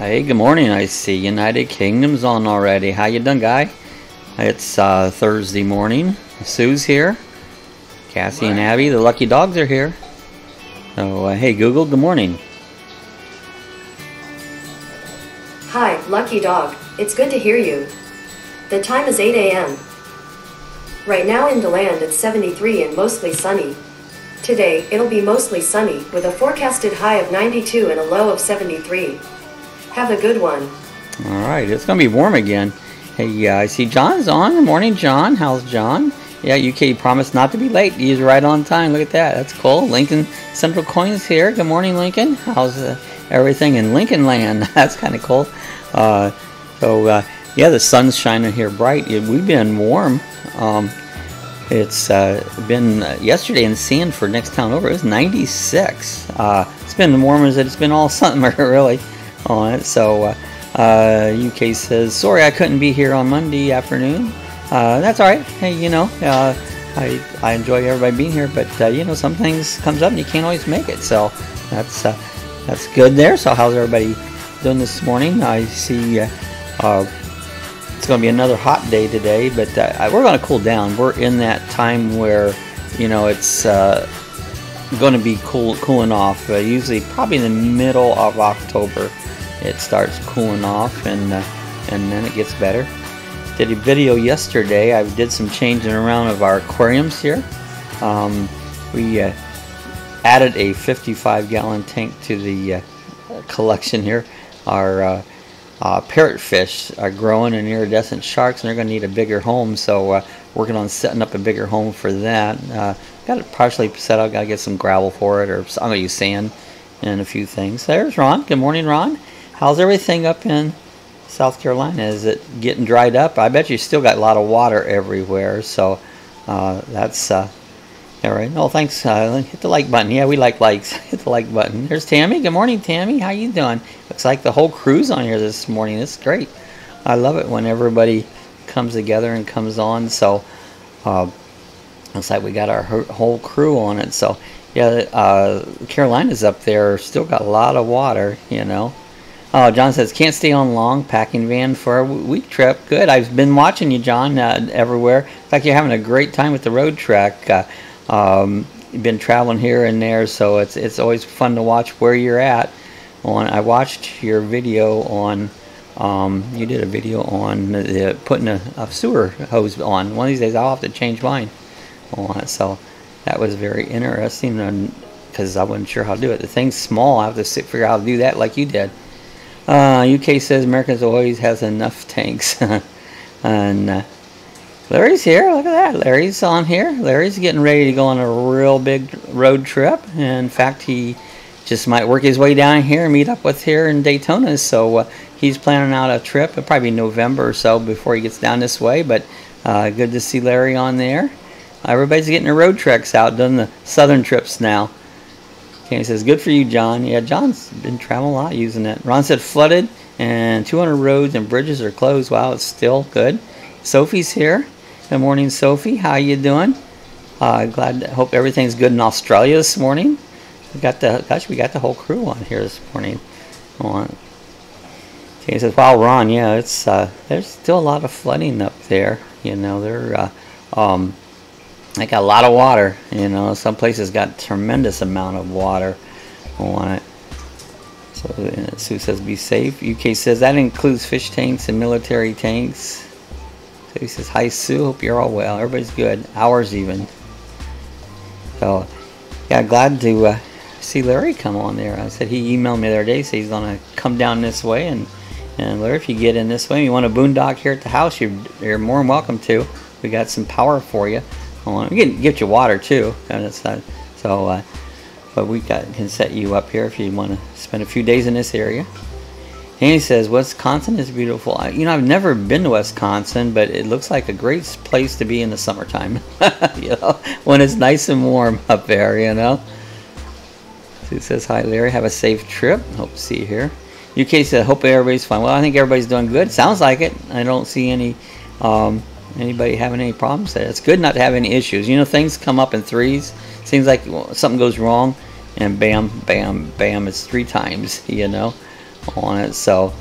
Hey, good morning. I see United Kingdom's on already. How you doing, guy? It's Thursday morning. Sue's here. Cassie and Abby, the lucky dogs, are here. So, hey, Google, good morning. Hi, lucky dog. It's good to hear you. The time is 8 a.m. Right now in DeLand it's 73 and mostly sunny. Today, it'll be mostly sunny, with a forecasted high of 92 and a low of 73. Have a good one. Alright, it's going to be warm again. Hey, I see John's on. Good morning, John. How's John? Yeah, UK promised not to be late. He's right on time. Look at that. That's cool. Lincoln Central Coins here. Good morning, Lincoln. How's everything in Lincoln Land? That's kind of cool. Yeah, the sun's shining here bright. We've been warm. It's been yesterday in Sanford, next town over. It was 96. It's been warm as it's been all summer, really, on it. So UK says, sorry I couldn't be here on Monday afternoon. That's all right. Hey, you know, I enjoy everybody being here, but you know, some things comes up and you can't always make it. So that's good there. So how's everybody doing this morning? I see it's going to be another hot day today, but we're going to cool down. We're in that time where, you know, it's going to be cooling off. Usually, probably in the middle of October, it starts cooling off, and then it gets better. Did a video yesterday. I did some changing around of our aquariums here. We added a 55-gallon tank to the collection here. Our parrotfish are growing, and iridescent sharks, and they're going to need a bigger home, so working on setting up a bigger home for that. Got it partially set up. Got to get some gravel for it, or I'm going to use sand and a few things. There's Ron. Good morning, Ron. How's everything up in South Carolina? Is it getting dried up? I bet you still got a lot of water everywhere, so that's all right. Oh, thanks. Hit the like button. Yeah, we like likes. Hit the like button. There's Tammy. Good morning, Tammy. How you doing? Looks like the whole crew's on here this morning. It's great. I love it when everybody comes together and comes on. So looks like we got our whole crew on it. So yeah, Carolina's up there. Still got a lot of water, you know. Oh, John says, can't stay on long. Packing van for a week trip. Good. I've been watching you, John, everywhere. Looks like you're having a great time with the Roadtrek. You've been traveling here and there, so it's always fun to watch where you're at. I watched your video on, you did a video on putting a sewer hose on. One of these days I'll have to change mine on it, so that was very interesting, because I wasn't sure how to do it. The thing's small. I have to figure out how to do that like you did. UK says Americans always has enough tanks. And Larry's here. Look at that. Larry's on here. Larry's getting ready to go on a real big road trip. In fact, he just might work his way down here and meet up with here in Daytona. So he's planning out a trip. It'll probably be November or so before he gets down this way. But good to see Larry on there. Everybody's getting their road treks out, doing the southern trips now. Okay, he says, good for you, John. Yeah, John's been traveling a lot using it. Ron said flooded and 200 roads and bridges are closed. Wow, it's still good. Sophie's here. Good morning, Sophie. How you doing? Hope everything's good in Australia this morning. We got the whole crew on here this morning. Okay, he says, wow, Ron, yeah, it's there's still a lot of flooding up there. You know, they got a lot of water. You know, some places got tremendous amount of water on it. So Sue says, be safe. UK says that includes fish tanks and military tanks. So he says, hi, Sue. Hope you're all well. Everybody's good. Ours even. So yeah, glad to see Larry come on there. I said he emailed me the other day, so he's gonna come down this way, and Larry, if you get in this way, you want a boondock here at the house, you're more than welcome to. We got some power for you. We can get you water too, and it's but we can set you up here if you want to spend a few days in this area. And he says Wisconsin is beautiful. You know, I've never been to Wisconsin, but it looks like a great place to be in the summertime. You know, when it's nice and warm up there. You know. So he says, hi, Larry. Have a safe trip. Hope to see you here. UK said, hope everybody's fine. Well, I think everybody's doing good. Sounds like it. I don't see any anybody having any problems there. It's good not to have any issues. You know, things come up in threes. Seems like something goes wrong, and bam, bam, bam, it's 3 times, you know. on it. So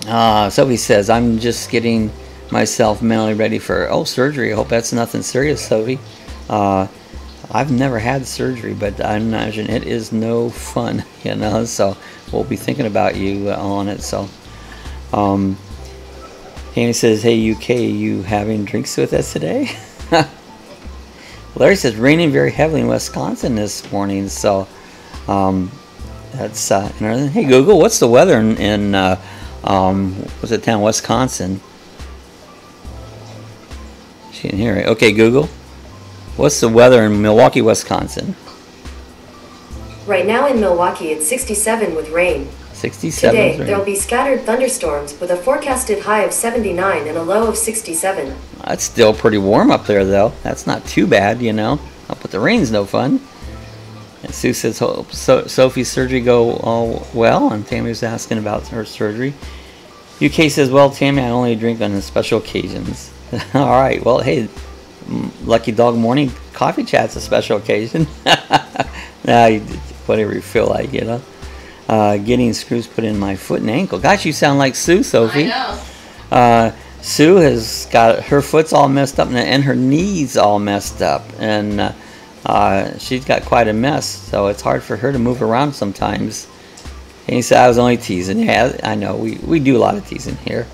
Sophie says, I'm just getting myself mentally ready for surgery. I hope that's nothing serious, Sophie. I've never had surgery, but I imagine it is no fun, you know. So we'll be thinking about you on it. So Tammy says, hey UK, you having drinks with us today? Larry says, raining very heavily in Wisconsin this morning. So that's interesting. Hey Google, what's the weather in what's the town, Wisconsin? She didn't hear it. Okay, Google, what's the weather in Milwaukee, Wisconsin? Right now in Milwaukee, it's 67 with rain. 67. Today, there will be scattered thunderstorms with a forecasted high of 79 and a low of 67. That's still pretty warm up there, though. That's not too bad, you know. But the rain's no fun. And Sue says, hope Sophie's surgery go all well. And Tammy was asking about her surgery. UK says, well, Tammy, I only drink on special occasions. All right. Well, hey, Lucky Dog Morning Coffee Chat's a special occasion. Whatever you feel like, you know. Getting screws put in my foot and ankle. Gosh, you sound like Sue, Sophie. I know. Sue has got her foot's all messed up and her knees all messed up, and she's got quite a mess. So it's hard for her to move around sometimes. And he said, I was only teasing. Yeah, I know. We do a lot of teasing here.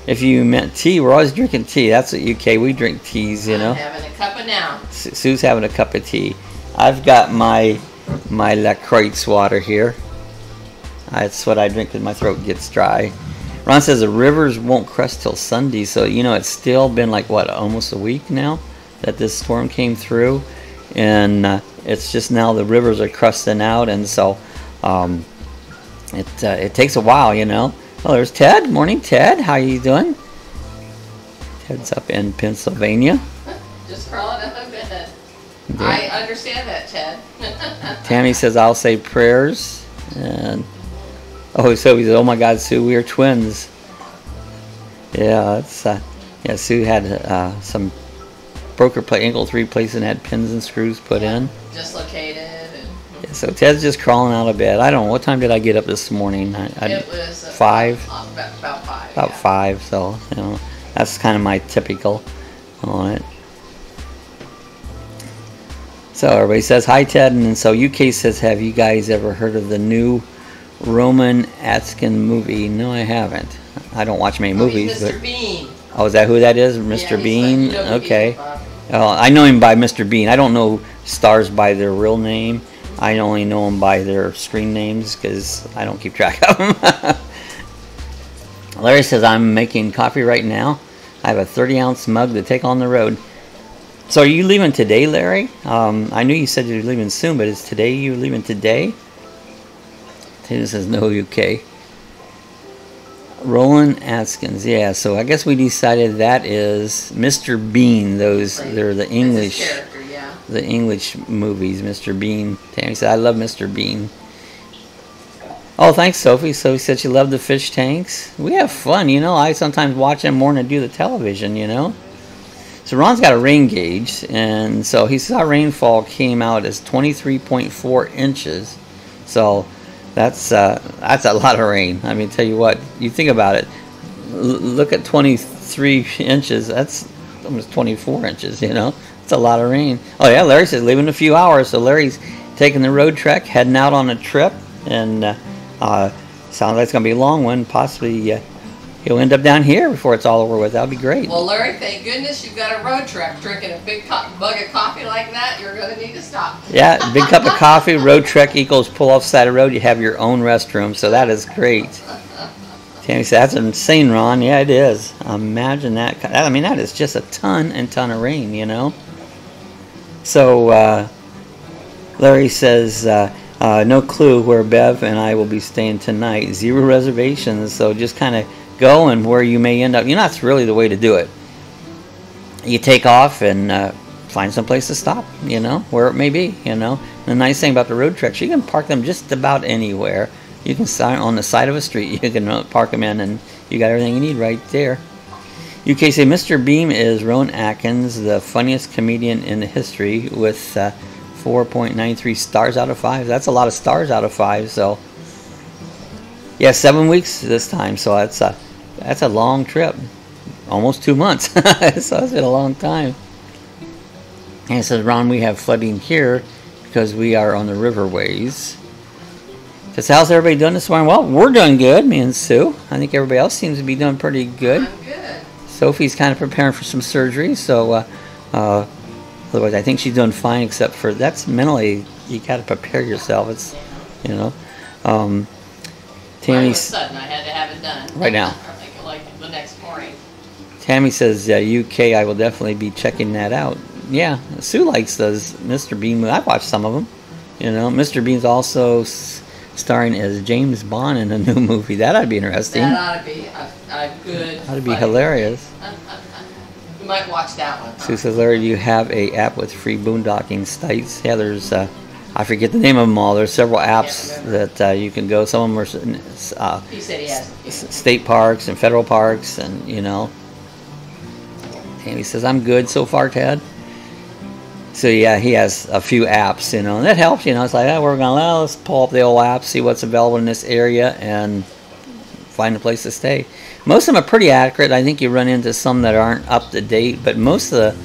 If you meant tea, we're always drinking tea. That's what UK. We drink teas, you know. I'm having a cup of now. Sue's having a cup of tea. I've got my LaCroix water here. That's what I drink because my throat gets dry. Ron says the rivers won't crest till Sunday, so you know it's still been like what, almost a week now that this storm came through, and it's just now the rivers are crusting out, and so it takes a while, you know. Oh, there's Ted. Morning, Ted. How you doing? Ted's up in Pennsylvania. Just crawling up in bed. Yeah. I understand that, Ted. Tammy says I'll say prayers, and oh, so he said, oh my God, Sue, we are twins. Yeah, that's yeah. Sue had some broke her ankle 3 places and had pins and screws put in. Dislocated. And yeah, so Ted's just crawling out of bed. I don't know what time did I get up this morning. It was 5. About 5. About 5. So you know that's kind of my typical on it. So everybody says hi, Ted, and so UK says, have you guys ever heard of the new Roman Atkin movie? No, I haven't. I don't watch many movies. Mr. Bean. Oh, is that who that is? Mr. Yeah, Bean? like, you know, okay. I know him by Mr. Bean. I don't know stars by their real name. I only know them by their screen names because I don't keep track of them. Larry says, I'm making coffee right now. I have a 30-ounce mug to take on the road. So are you leaving today, Larry? I knew you said you were leaving soon, but is today you leaving today? Taylor says no, UK. Roland Atkins, yeah. So I guess we decided that is Mr. Bean. They're the English, yeah. The English movies. Mr. Bean. Tammy said I love Mr. Bean. Oh, thanks, Sophie. Sophie said she loved the fish tanks. We have fun, you know. I sometimes watch them more than I do the television, you know. So Ron's got a rain gauge, and so he saw rainfall came out as 23.4 inches. So that's a lot of rain. I mean, tell you what, you think about it. Look at 23 inches. That's almost 24 inches. You know, it's a lot of rain. Oh yeah, Larry says leaving in a few hours. So Larry's taking the Roadtrek, heading out on a trip, and sounds like it's gonna be a long one. Possibly. He'll end up down here before it's all over with. That'll be great. Well, Larry, thank goodness you've got a Roadtrek. Drinking a big mug of coffee like that, you're going to need to stop. Yeah, big cup of coffee, Roadtrek equals pull off side of the road. You have your own restroom, so that is great. Tammy said, that's insane, Ron. Yeah, it is. Imagine that. I mean, that is just a ton and ton of rain, you know. So Larry says, no clue where Bev and I will be staying tonight. 0 reservations, so just kind of go and where you may end up. You know, that's really the way to do it. You take off and find some place to stop, you know, where it may be, you know. The nice thing about the Roadtreks, you can park them just about anywhere. You can sign on the side of a street. You can park them in, and you got everything you need right there. UK say Mr. Beam is Rowan Atkins, the funniest comedian in history, with 4.93 stars out of 5. That's a lot of stars out of 5. So Yeah, 7 weeks this time, so that's a long trip. Almost 2 months. So it's been a long time. And it says, Ron, we have flooding here because we are on the riverways. Says, how's everybody doing this morning? Well, we're doing good, me and Sue. I think everybody else seems to be doing pretty good. I'm good. Sophie's kind of preparing for some surgery, so otherwise I think she's doing fine, except for that's mentally, you got to prepare yourself. It's, you know. Mine was sudden. I had to have it done. Right now. I think like the next morning. Tammy says, UK, I will definitely be checking that out. Yeah, Sue likes those Mr. Bean movies. I've watched some of them. You know, Mr. Bean's also starring as James Bond in a new movie. That ought to be interesting. That ought to be a good. Ought to be hilarious. We might watch that one. Sue says, Larry, do you have a app with free boondocking sites? Yeah, there's, I forget the name of them all. There's several apps that you can go. Some of them are he said he has state parks and federal parks, and, you know. And he says, I'm good so far, Ted. So yeah, he has a few apps, you know, and that helps, you know. It's like, oh, we're going, well, let's pull up the old apps, see what's available in this area, and find a place to stay. Most of them are pretty accurate. I think you run into some that aren't up to date, but most of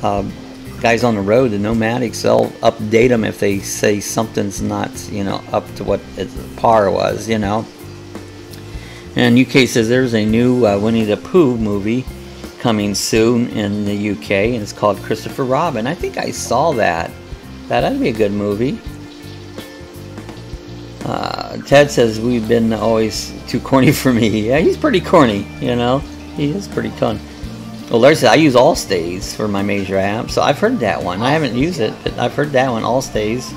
the guys on the road, the nomadics, they'll update them if they say something's not, you know, up to what its par was, you know. And UK says there's a new Winnie the Pooh movie coming soon in the UK, and it's called Christopher Robin. I think I saw that. That ought to be a good movie. Ted says we've been always too corny for me. Yeah, he's pretty corny, you know. He is pretty corny. Well, Larry says I use Allstays for my major app, so I've heard that one. I haven't used it, but I've heard that one, Allstays.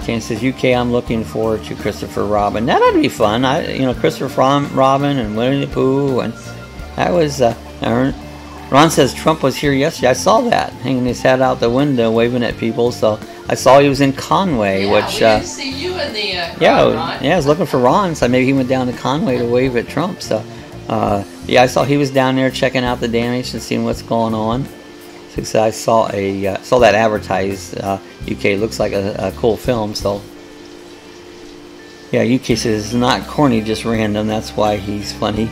Jan says UK, I'm looking forward to Christopher Robin. That ought to be fun. You know, Christopher Robin and Winnie the Pooh, and that was. Ron says Trump was here yesterday. I saw that, hanging his head out the window, waving at people. So I saw he was in Conway, yeah, which we didn't see you in the crowd, Ron. Yeah, I was looking for Ron, so maybe he went down to Conway to wave at Trump. So yeah, I saw he was down there checking out the damage and seeing what's going on. So I saw that advertised. UK looks like a cool film. So yeah, UK says it's not corny, just random. That's why he's funny.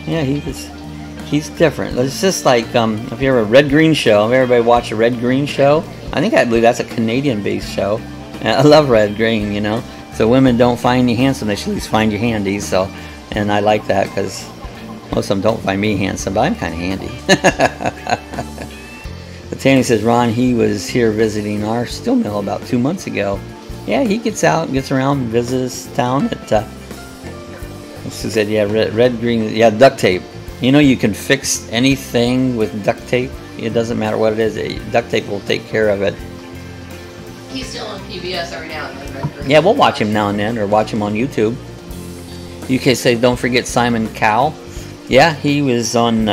Yeah, he's different. It's just like if you ever Red Green Show, if everybody watch a Red Green Show, I believe that's a Canadian-based show. And I love Red Green, you know. So women don't find you handsome; they should at least find you handy. So, and I like that because most of them don't find me handsome, but I'm kind of handy. But Tammy says Ron, he was here visiting our steel mill about 2 months ago. Yeah, he gets out, gets around, visits town. She said, yeah, red, green, yeah, duct tape. You know, you can fix anything with duct tape. It doesn't matter what it is. Duct tape will take care of it. He's still on PBS every now and then. Right? Yeah, we'll watch him now and then, or watch him on YouTube. UK says, don't forget Simon Cowell. Yeah, he was on,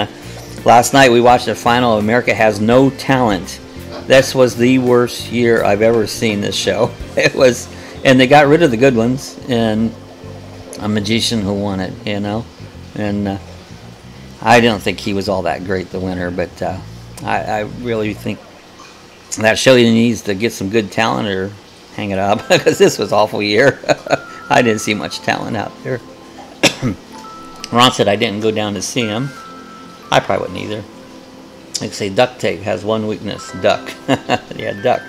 last night we watched the final of America Has No Talent. This was the worst year I've ever seen this show. It was, and they got rid of the good ones, and a magician who won it, you know. And I don't think he was all that great, the winner, but I really think that show needs to get some good talent or hang it up, because this was an awful year. I didn't see much talent out there. Ron said I didn't go down to see him. I probably wouldn't either. Like I say, Duct Tape has one weakness, duck. Yeah, duck.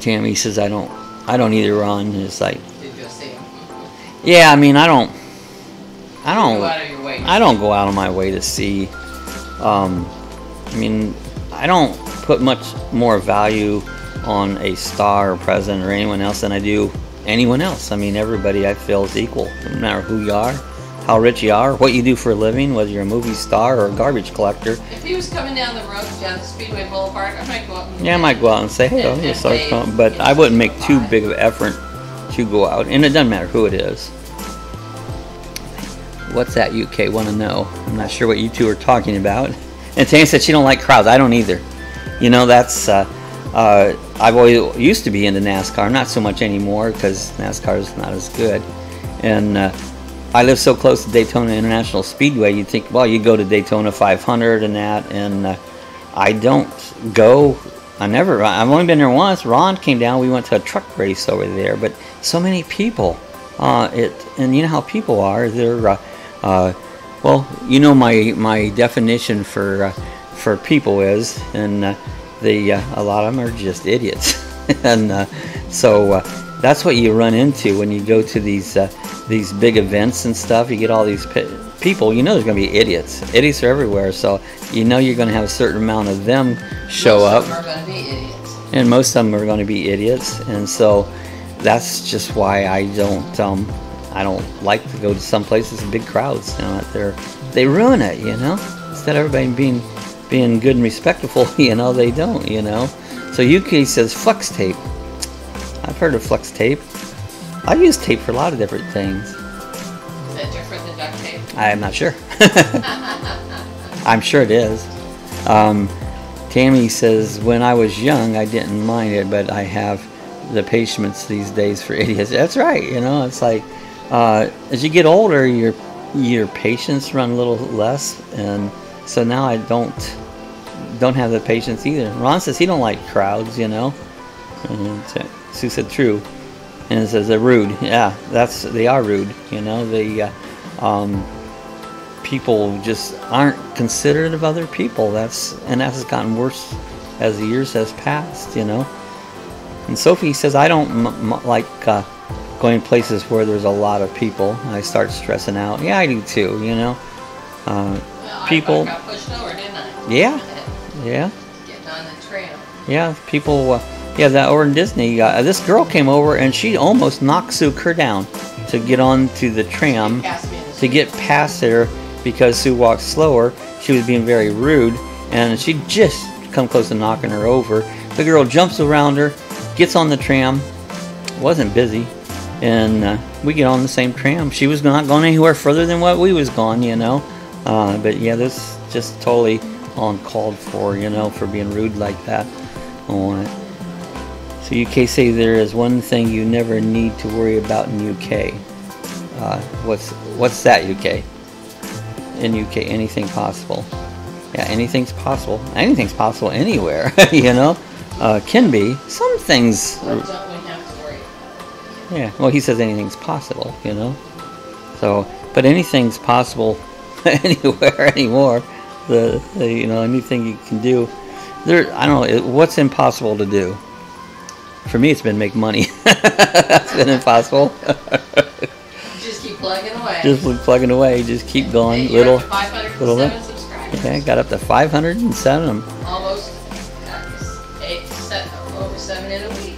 Tammy says I don't either, Ron. It's like, Did you see him? yeah, I mean, I don't Go out of your way. I don't go out of my way to see. I mean, I don't put much more value on a star or president or anyone else than I do anyone else. I mean, everybody I feel is equal, no matter who you are, how rich you are, what you do for a living, whether you're a movie star or a garbage collector. If he was coming down the road, down the Speedway Boulevard, I might go up and... Yeah, I might go out and say, hey, you're so strong, but I wouldn't make too big of an effort to go out, and it doesn't matter who it is. What's that, UK? Want to know? I'm not sure what you two are talking about. And Tanya said she don't like crowds. I don't either. You know, that's I've always used to be into NASCAR, not so much anymore because NASCAR is not as good. And I live so close to Daytona International Speedway. You'd think, well, you go to Daytona 500 and that, and I don't go I've only been there once. Ron came down. We went to a truck race over there, but so many people. And you know how people are. They're well, you know my definition for people is, and a lot of them are just idiots, and so that's what you run into when you go to these big events and stuff. You get all these people. You know there's going to be idiots. Idiots are everywhere, so you know you're going to have a certain amount of them show up. Most of them are going to be idiots. And most of them are going to be idiots, and so that's just why I don't like to go to some places with big crowds. You know, they ruin it. You know, instead of everybody being good and respectful, you know, they don't. You know, so UK says flex tape. I've heard of flex tape. I use tape for a lot of different things. Is that different than duct tape? I'm not sure. I'm sure it is. Tammy says, when I was young, I didn't mind it, but I have the patience these days for idiots. That's right. You know, it's like as you get older, your patience run a little less, and so now I don't have the patience either. Ron says he don't like crowds. You know, and Sue said true, and it says they're rude. Yeah, they are rude. You know, people just aren't considerate of other people. That has gotten worse as the years has passed, you know. And Sophie says, I don't like going places where there's a lot of people. I start stressing out. Yeah, I do too, you know. People. I got pushed over, didn't I? Yeah. Yeah. Getting on the trail. Yeah, people. Yeah, that over in Disney, this girl came over and she almost knocked Sue Kerr down to get onto the tram to get past her. Because Sue walked slower, she was being very rude, and she just come close to knocking her over. The girl jumps around her, gets on the tram, wasn't busy, and we get on the same tram. She was not going anywhere further than what we was going, you know. But yeah, this just totally uncalled for, you know, for being rude like that. So UK say there is one thing you never need to worry about in UK. What's that, UK? In UK, anything possible. Yeah, anything's possible. Anything's possible anywhere, you know. Can be. Some things. What don't we have to worry about? Yeah, well, he says anything's possible, you know. So, but anything's possible anywhere anymore. You know, anything you can do. I don't know, what's impossible to do? For me, it's been make money. That's been impossible. Just keep plugging away. Just plugging away. Just keep going. Hey, you're up to 507 subscribers. Yeah, got up to 507. Almost over 7 in a week.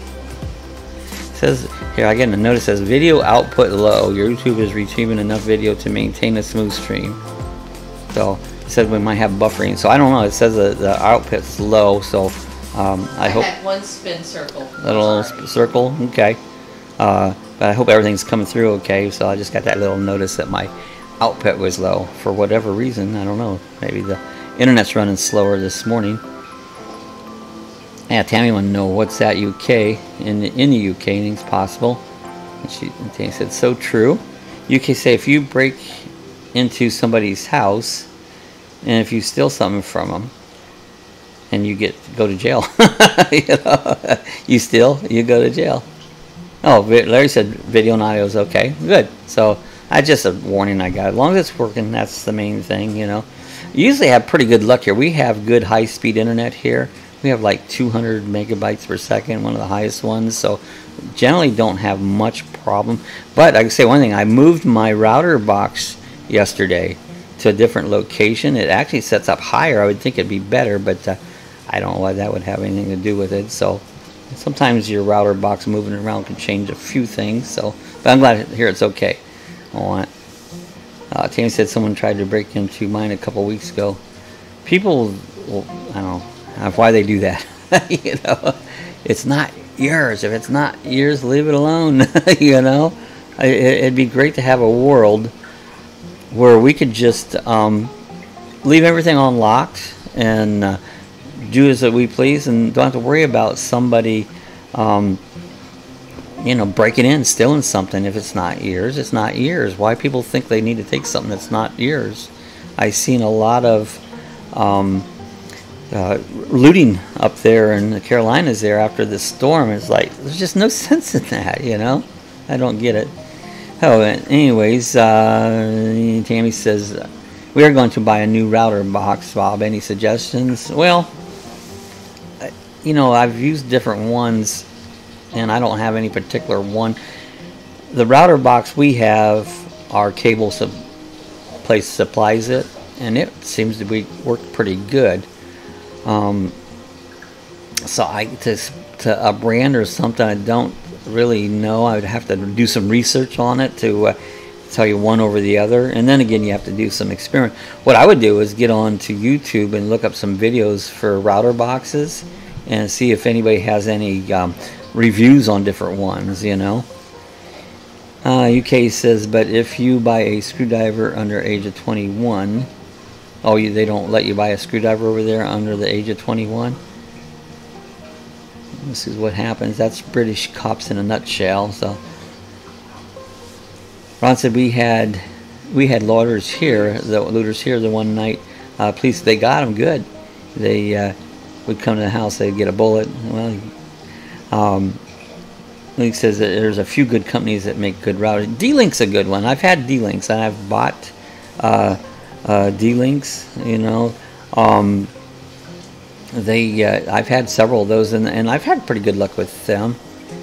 It says here, I get a notice says video output low. Your YouTube is retrieving enough video to maintain a smooth stream. So it says we might have buffering. So I don't know. It says the output's low. So I hope. Had one spin circle. Little circle. Okay. But I hope everything's coming through okay. So I just got that little notice that my output was low for whatever reason. I don't know. Maybe the internet's running slower this morning. Yeah, Tammy wanted to know what's that UK in the UK. Anything's possible. And Tammy said so true. UK say if you break into somebody's house and if you steal something from them and you go to jail, you know, you steal, you go to jail. Oh, Larry said video and audio is okay. Good. So that's just a warning I got. As long as it's working, that's the main thing, you know. You usually have pretty good luck here. We have good high-speed internet here. We have like 200 megabytes per second, one of the highest ones. So generally don't have much problem. But I can say one thing. I moved my router box yesterday to a different location. It actually sets up higher. I would think it'd be better, but I don't know why that would have anything to do with it. So sometimes your router box moving around can change a few things. So, but I'm glad to hear it's okay. Tammy said someone tried to break into mine a couple weeks ago. People, well, I don't know why they do that. You know, it's not yours. If it's not yours, leave it alone. You know, it'd be great to have a world where we could just leave everything unlocked and do as we please and don't have to worry about somebody you know, breaking in, stealing something. If it's not yours, it's not yours. Why people think they need to take something that's not yours? I've seen a lot of looting up there in the Carolinas there after the storm. Is like, there's just no sense in that, you know. I don't get it. Oh, anyways, Tammy says, we are going to buy a new router box, Bob. Any suggestions? Well, you know, I've used different ones, and I don't have any particular one. The router box we have, our cable place supplies it, and it seems to be worked pretty good. So to a brand or something, I don't really know. I would have to do some research on it to tell you one over the other, and then again you have to do some experiment. What I would do is get on to YouTube and look up some videos for router boxes and see if anybody has any reviews on different ones, you know. UK says, but if you buy a screwdriver under age of 21, oh, they don't let you buy a screwdriver over there under the age of 21? This is what happens. That's British cops in a nutshell. So Ron said we had looters here the one night. Police, they got them good. They would come to the house, they'd get a bullet. Well, Link says that there's a few good companies that make good routers. D-Link's a good one. I've had D-Links, and I've bought D-Links, you know. I've had several of those, and I've had pretty good luck with them.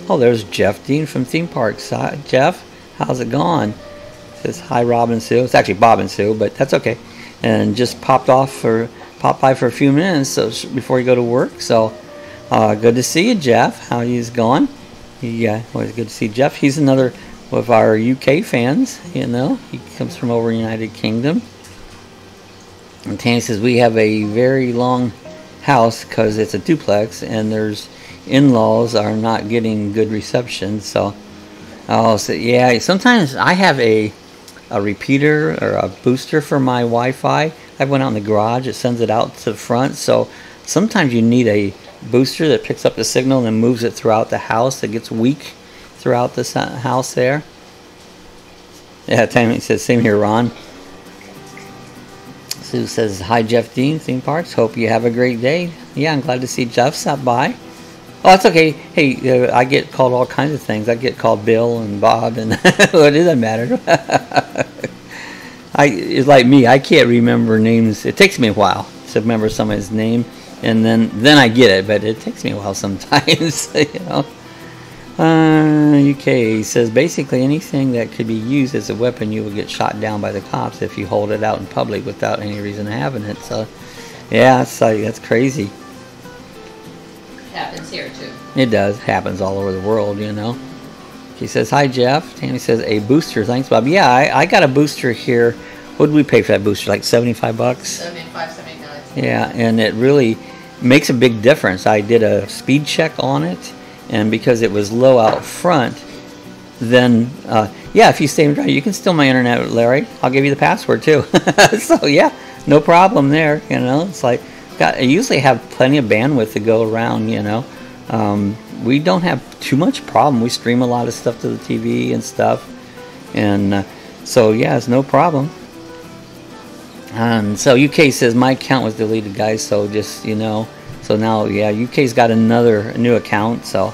Oh, there's Jeff Dean from Theme Parks. Jeff, how's it going? Says hi, Rob and Sue. It's actually Bob and Sue, but that's okay. And just popped by for a few minutes before you go to work. So good to see you, Jeff. How he's going? Always good to see Jeff. He's another of our UK fans. You know, he comes from over in the United Kingdom. And Tammy says we have a very long house because it's a duplex, and there's in-laws are not getting good reception. So I'll say, yeah, sometimes I have a repeater or a booster for my Wi-Fi. I have one out in the garage. It sends it out to the front. So sometimes you need a booster that picks up the signal and then moves it throughout the house. It gets weak throughout the house there. Yeah, Tammy says, same here, Ron. Sue says, hi, Jeff Dean, Theme Parks. Hope you have a great day. Yeah, I'm glad to see Jeff stop by. Oh, that's okay. Hey, I get called all kinds of things. I get called Bill and Bob, and well, it doesn't matter. It's like me. I can't remember names. It takes me a while to remember somebody's name, and then I get it. But it takes me a while sometimes, you know. UK says basically anything that could be used as a weapon, you will get shot down by the cops if you hold it out in public without any reason having it. So, yeah, that's crazy. Happens here too. It does. Happens all over the world, you know. He says, hi, Jeff. Tammy says, a booster. Thanks, Bob. Yeah, I got a booster here. What did we pay for that booster? Like $75? 75, 79. Yeah, and it really makes a big difference. I did a speed check on it, and because it was low out front, then, yeah, if you stay dry, you can steal my internet, Larry. I'll give you the password, too. So, yeah, no problem there, you know. It's like, I usually have plenty of bandwidth to go around, you know. We don't have too much problem. We stream a lot of stuff to the TV and stuff. And so, yeah, it's no problem. And so UK says, my account was deleted, guys, so just, you know. So now, yeah, UK's got a new account, so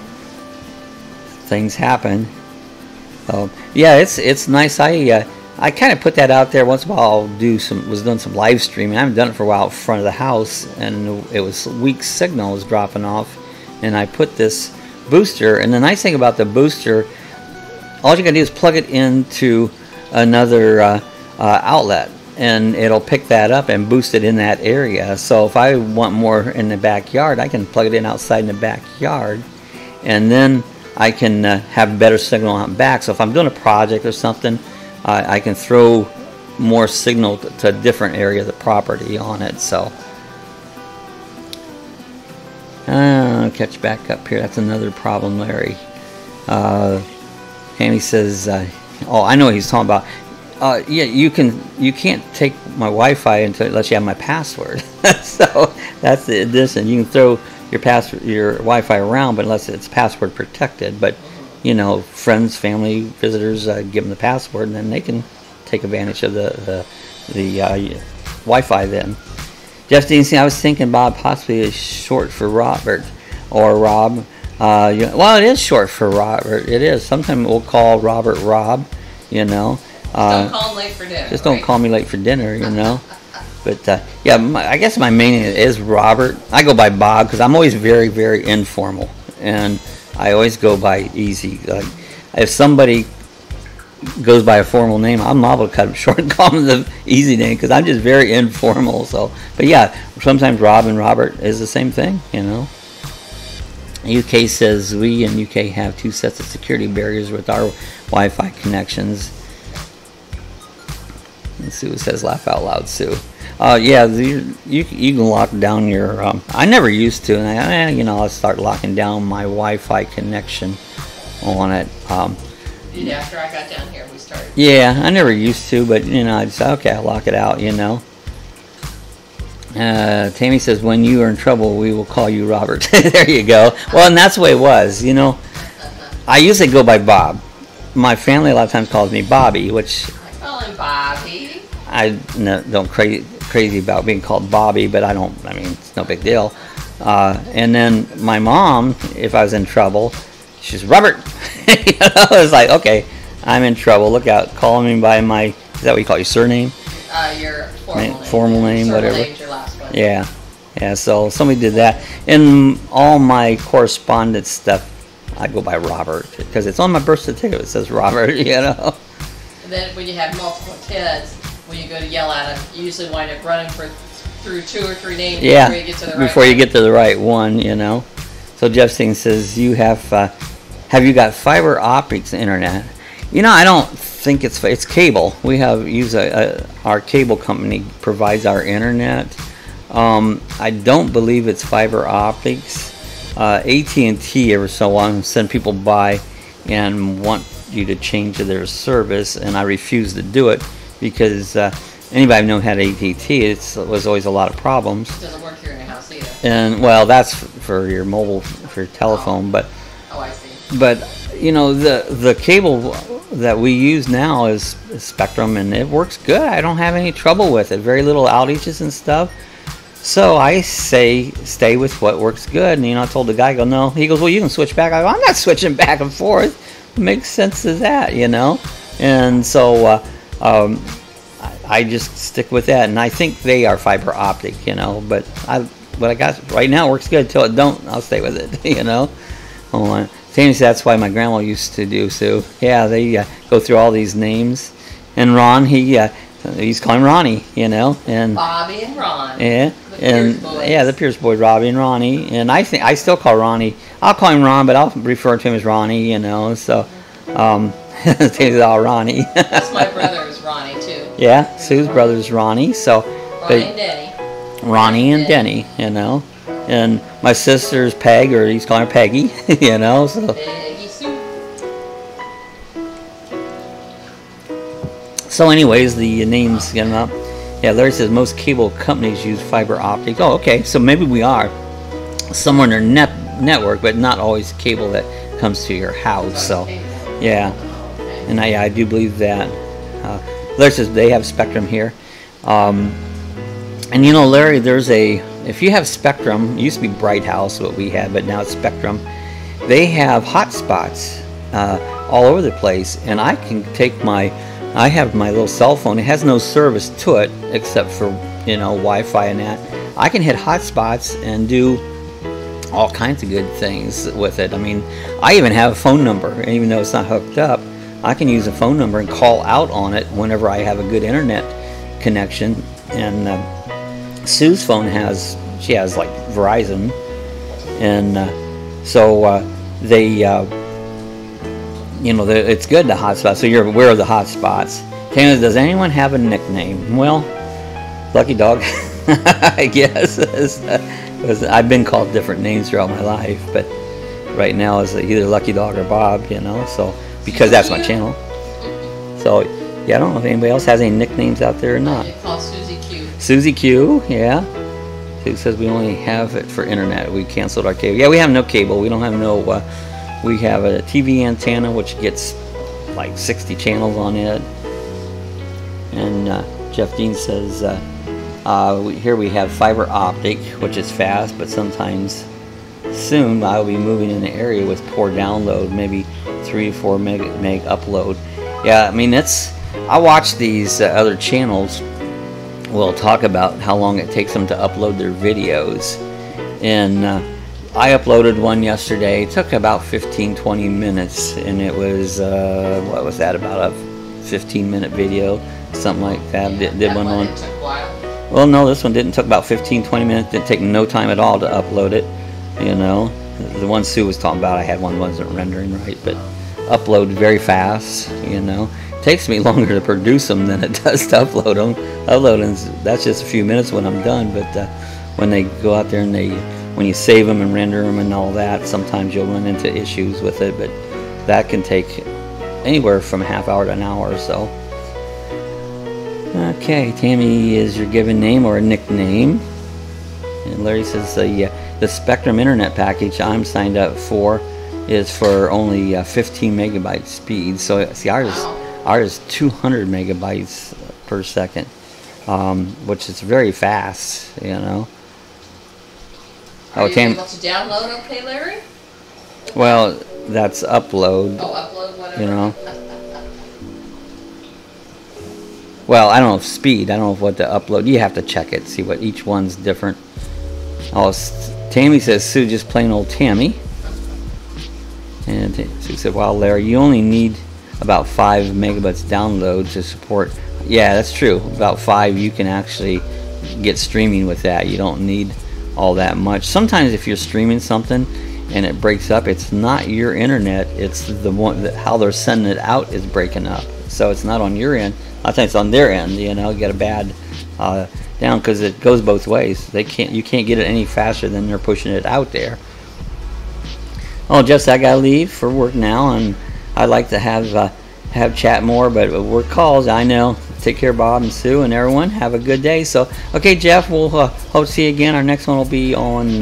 things happen. So, yeah, it's nice. I kind of put that out there once in a while. I'll doing some live streaming. I haven't done it for a while out front of the house, and it was weak signal was dropping off, and I put this booster. And the nice thing about the booster, all you gotta do is plug it into another outlet, and it'll pick that up and boost it in that area. So if I want more in the backyard, I can plug it in outside in the backyard, and then I can have better signal out back. So if I'm doing a project or something, I can throw more signal to a different area of the property on it. So I'll catch back up here. That's another problem, Larry. Tammy says, oh, I know what he's talking about. Yeah, you can't take my Wi-Fi unless you have my password. So that's the addition. You can throw your Wi-Fi around, but unless it's password protected. But you know, friends, family, visitors, give them the password, and then they can take advantage of the Wi-Fi. Then Jeff Dean, I was thinking Bob possibly is short for Robert or Rob. Well, it is short for Robert. It is. Sometimes we'll call Robert Rob, you know. Don't call him late for dinner. Just don't call me late for dinner, you know. But, yeah, I guess my main name is Robert. I go by Bob because I'm always very, very informal. And I always go by easy. Like, if somebody goes by a formal name, I'm liable to cut them short and call them the easy name because I'm just very informal. So, but yeah, sometimes Rob and Robert is the same thing, you know. UK says we in UK have 2 sets of security barriers with our Wi-Fi connections. And Sue says, laugh out loud, Sue. Yeah, you can lock down your. I never used to, and you know, I'll start locking down my Wi-Fi connection on it. After I got down here, we started. Yeah, I never used to, but you know, I just okay, I'll lock it out. You know. Tammy says, when you are in trouble, we will call you Robert. There you go. Well, and that's the way it was. You know, I usually go by Bob. My family a lot of times calls me Bobby, which. I call him Bobby. I don't crazy about being called Bobby, but I don't. I mean, it's no big deal. And then my mom, if I was in trouble, she's Robert. You know, I was like, okay, I'm in trouble. Look out! Call me by my. Is that what you call your surname? Your formal name. Formal name, whatever. Name's your last one. Yeah, yeah. So somebody did that. In all my correspondence stuff, I go by Robert because it's on my birth certificate. It says Robert. You know. And then when you have multiple kids, when you go to yell at them, you usually wind up running through 2 or 3 names before you get to the right before you get to the right one, you know. So Jeff Singh says, you have you got fiber optics internet? You know, I don't think it's cable. We use our cable company provides our internet. I don't believe it's fiber optics. AT&T every so often send people by and want you to change their service, and I refuse to do it because anybody I've known had AT&T, it was always a lot of problems. It doesn't work here in the house either. And well, that's for your mobile, for your telephone, but. Oh, I see. But you know, the cable that we use now is Spectrum, and it works good. I don't have any trouble with it. Very little outages and stuff. So I say stay with what works good. And you know, I told the guy, I go, no. He goes, well, you can switch back. I go, I'm not switching back and forth. It makes sense to that, you know. And so I just stick with that. And I think they are fiber optic, you know. But what I got right now works good. Till it don't, I'll stay with it, you know. Tammy says that's why my grandma used to do, Sue. Yeah, they go through all these names. And Ron, he's calling Ronnie, you know. And Bobby and Ron. Yeah. The Pierce the Pierce boys, Robbie and Ronnie. And I think I still call Ronnie. I'll call him Ron, but I'll refer to him as Ronnie, you know. So, Tammy's all Ronnie. That's my brother is Ronnie too. Yeah, Sue's brother's Ronnie. So, Ronnie and Denny. Ronnie and Denny, you know. And my sister's Peg, or he's calling her Peggy, you know. So. Peggy Sue. So, anyways, the names get up. Yeah, Larry says most cable companies use fiber optic. Oh, okay. So maybe we are somewhere in their network, but not always cable that comes to your house. So, yeah. And I do believe that. Larry says they have Spectrum here. And you know, Larry, if you have Spectrum, it used to be Bright House, what we had, but now it's Spectrum. They have hotspots all over the place, and I can take I have my little cell phone. It has no service to it except for, you know, Wi-Fi and that. I can hit hotspots and do all kinds of good things with it. I mean, I even have a phone number, and even though it's not hooked up, I can use a phone number and call out on it whenever I have a good internet connection. And Sue's phone she has like Verizon, and so you know, it's good, the hotspot, so you're aware of the hotspots. Taylor, does anyone have a nickname? Well, Lucky Dog, I guess. I've been called different names throughout my life, but right now it's either Lucky Dog or Bob, you know, so because that's my channel. So, yeah, I don't know if anybody else has any nicknames out there or not. It's called Susie Q. Susie Q, yeah. Sue says we only have it for internet. We canceled our cable. Yeah, we have no cable. We don't have no... we have a TV antenna which gets like 60 channels on it. And Jeff Dean says Here we have fiber optic, which is fast, but sometimes soon I will be moving in an area with poor download, maybe 3 to 4 meg upload. Yeah, I mean, I watch these other channels will talk about how long it takes them to upload their videos, and I uploaded one yesterday. It took about 15-20 minutes, and it was what was that, about a 15-minute video, something like that. Yeah, did one on. It took a while. Well, no, this one didn't. Took about 15-20 minutes. Didn't take no time at all to upload it. You know, the one Sue was talking about, I had one wasn't rendering right, but upload very fast. You know, it takes me longer to produce them than it does to upload them. Uploading, that's just a few minutes when I'm done. But when they go out there and when you save them and render them and all that, sometimes you'll run into issues with it. But that can take anywhere from a half hour to an hour or so. Okay, Tammy is your given name or a nickname. And Larry says the Spectrum internet package I'm signed up for is for only 15 megabyte speed. So see, ours is 200 megabytes per second, which is very fast, you know. Are you able to download okay, Larry? Well, that's upload. Oh, upload, whatever. You know. Well, I don't know if speed. I don't know what to upload. You have to check it, see what each one's different. Oh, Tammy says, Sue, just plain old Tammy. And Sue said, wow, Larry, you only need about 5 megabytes download to support. Yeah, that's true. About 5, you can actually get streaming with that. You don't need all that much. Sometimes if you're streaming something and it breaks up, it's not your internet. It's the one that how they're sending it out is breaking up. So it's not on your end. I think it's on their end. You know, you get a bad down, because it goes both ways. You can't get it any faster than they're pushing it out there. Oh, Jess, I gotta leave for work now, and I'd like to have chat more, but work calls. I know. Take care, Bob and Sue and everyone. Have a good day. So, okay, Jeff, we'll hope to see you again. Our next one will be on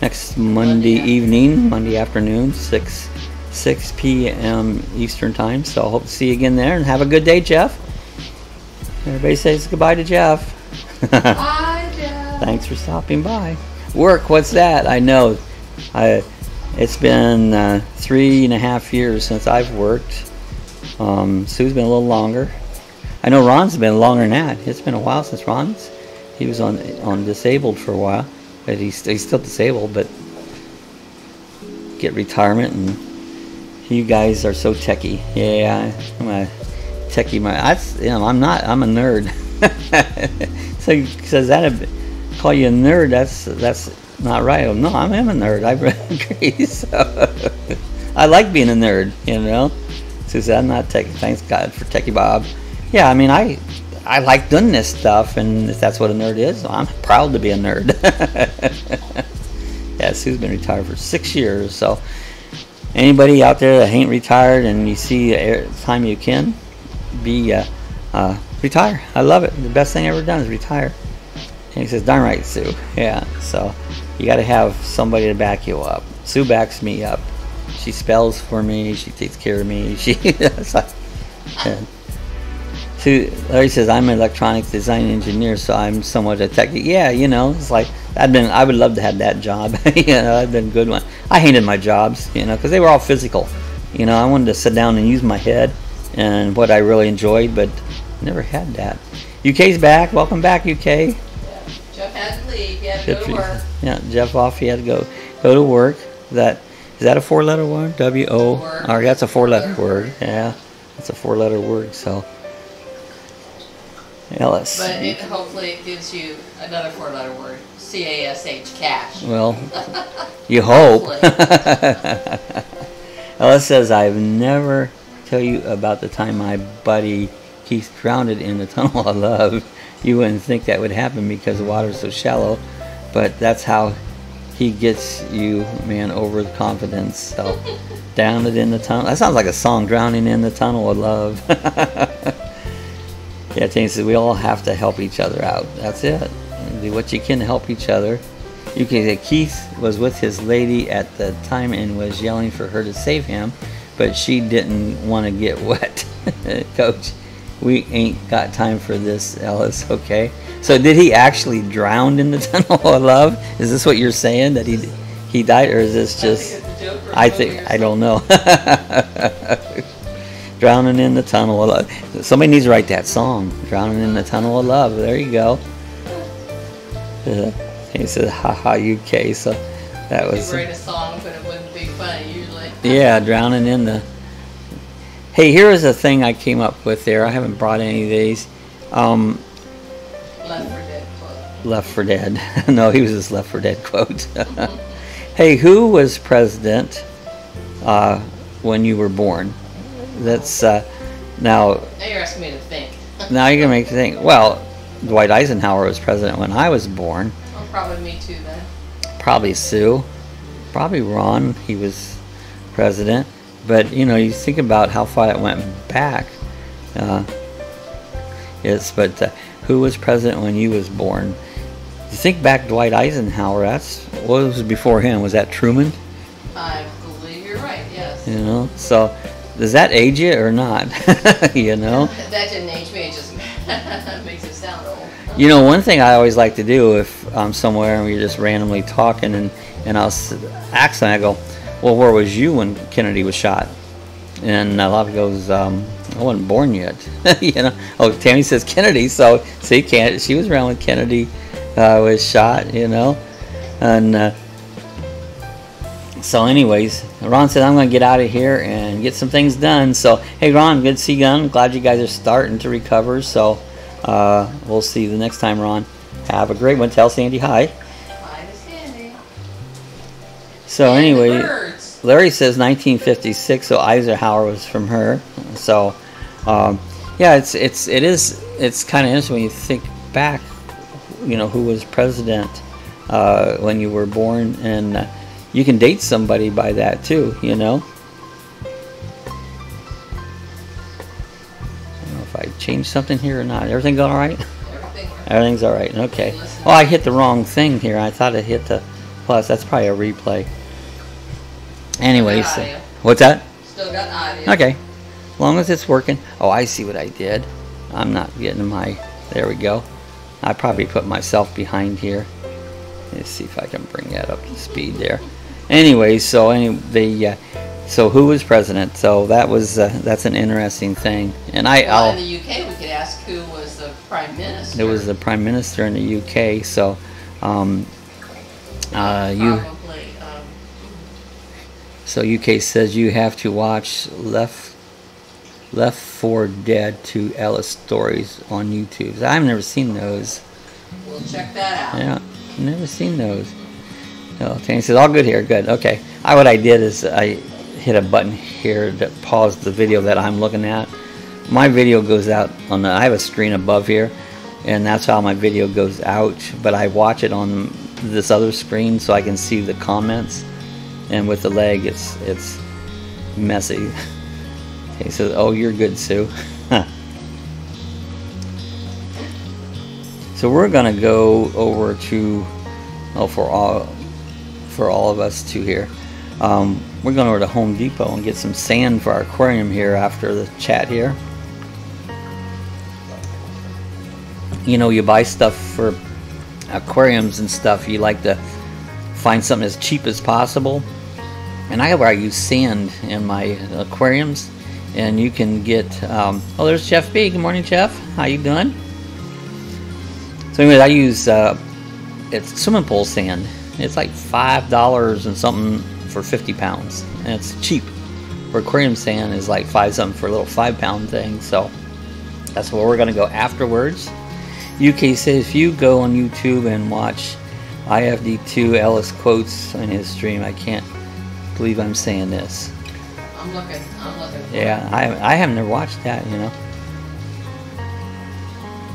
next Monday evening, Monday afternoon, 6 p.m. Eastern time. So, hope to see you again there, and have a good day, Jeff. Everybody says goodbye to Jeff. Bye, Jeff. Thanks for stopping by. Work, what's that? I know. It's been 3.5 years since I've worked. Sue's been a little longer. I know Ron's been longer than that. It's been a while since he was on disabled for a while, but he's still disabled. But get retirement, and you guys are so techie. Yeah, I'm a techie. I'm not. I'm a nerd. So he says that call you a nerd. That's not right. Oh, no, I am a nerd. I agree. So I like being a nerd. You know. So he said, I'm not techie. Thanks God for Techie Bob. Yeah, I mean, I like doing this stuff, and if that's what a nerd is, I'm proud to be a nerd. Yeah, Sue's been retired for 6 years, so anybody out there that ain't retired and you see the time you can, retire. I love it. The best thing I ever done is retire. And he says, darn right, Sue. Yeah, so you got to have somebody to back you up. Sue backs me up. She spells for me. She takes care of me. It's like, yeah. Larry says, I'm an electronics design engineer, so I'm somewhat a techie. Yeah, you know, it's like I would love to have that job. You know, that'd been a good one. I hated my jobs, you know, because they were all physical. You know, I wanted to sit down and use my head and what I really enjoyed, but never had that. UK's back. Welcome back, UK. Yeah. Jeff had to leave. He had to go to work. Yeah, Jeff off. He had to go to work. Is that a 4-letter word? W-O. Or that's a 4-letter word. Yeah, that's a 4-letter word. So. Ellis. But hopefully it gives you another 4-letter word. C-A-S-H, cash. Well, you hope. Ellis says, I've never tell you about the time my buddy Keith drowned in the tunnel of love. You wouldn't think that would happen because the water's so shallow, but that's how he gets you, man, over the confidence. So, drowned in the tunnel. That sounds like a song, Drowning in the Tunnel of Love. Yeah, Jane says we all have to help each other out. That's it. Do what you can to help each other. You can say Keith was with his lady at the time and was yelling for her to save him, but she didn't want to get wet. Coach, we ain't got time for this, Ellis, okay? So did he actually drown in the tunnel of love? Is this what you're saying, that he died, or is this just? I don't know. Drowning in the tunnel of love. Somebody needs to write that song. Drowning in the tunnel of love. There you go. He said, "Haha, UK." So that was. You write a song, but it wouldn't be funny usually. Yeah, drowning in the. Hey, here is a thing I came up with there. I haven't brought any of these. Left for Dead quote. Left for Dead. No, he was his Left for Dead quote. Hey, who was president when you were born? That's now. Now you're asking me to think. Now you're gonna make me think. Well, Dwight Eisenhower was president when I was born. Oh, probably me too then. Probably Sue. Probably Ron. He was president. But you know, you think about how far that went back. Who was president when you was born? You think back, Dwight Eisenhower. That's what was before him. Was that Truman? I believe you're right. Yes. You know, so does that age you or not? You know. That didn't age me. It just makes it sound old. You know, one thing I always like to do if I'm somewhere and we're just randomly talking and I'll ask them, I go, well, where was you when Kennedy was shot? And a lot of people goes, I wasn't born yet. You know. Oh, Tammy says Kennedy, so see, she was around when Kennedy was shot. You know, and so anyways, Ron said I'm going to get out of here and get some things done. So hey, Ron, good to see you again. Glad you guys are starting to recover. So we'll see you the next time, Ron. Have a great one. Tell Sandy hi. Hi to Sandy. So anyway, Larry says 1956, so Eisenhower was from her. So yeah, it's kind of interesting when you think back, you know, who was president when you were born, and you can date somebody by that too, you know. I don't know if I changed something here or not. Everything going all right? Everything's all right. Okay. Oh, I hit the wrong thing here. I thought I hit the plus. That's probably a replay. Anyways, what's that? Still got audio. Okay. As long as it's working. Oh, I see what I did. I'm not getting my... There we go. I probably put myself behind here. Let's see if I can bring that up to speed there. Anyway, so so who was president? So that was that's an interesting thing. And in the UK, we could ask who was the prime minister. It was the prime minister in the UK. So probably. So UK says you have to watch Left 4 Dead to Ellis stories on YouTube. I've never seen those. We'll check that out. Yeah, never seen those. So Tammy says all good here. Good. Okay. What I did is I hit a button here that paused the video that I'm looking at. My video goes out on I have a screen above here, and that's how my video goes out. But I watch it on this other screen so I can see the comments. And with the leg, it's messy. Okay, so oh, you're good, Sue. So we're gonna go over to for all of us two here. We're going over to Home Depot and get some sand for our aquarium here after the chat here. You know, you buy stuff for aquariums and stuff. You like to find something as cheap as possible. And I use sand in my aquariums, and you can get oh, there's Jeff B. Good morning, Jeff. How you doing? So anyways, I use it's swimming pool sand. It's like $5 and something for 50 pounds, and it's cheap. For aquarium sand is like 5 something for a little 5-pound thing. So that's where we're gonna go afterwards. UK says if you go on YouTube and watch IFD2 Ellis quotes on his stream, I can't believe I'm saying this. I'm looking. Yeah, I have never watched that, you know.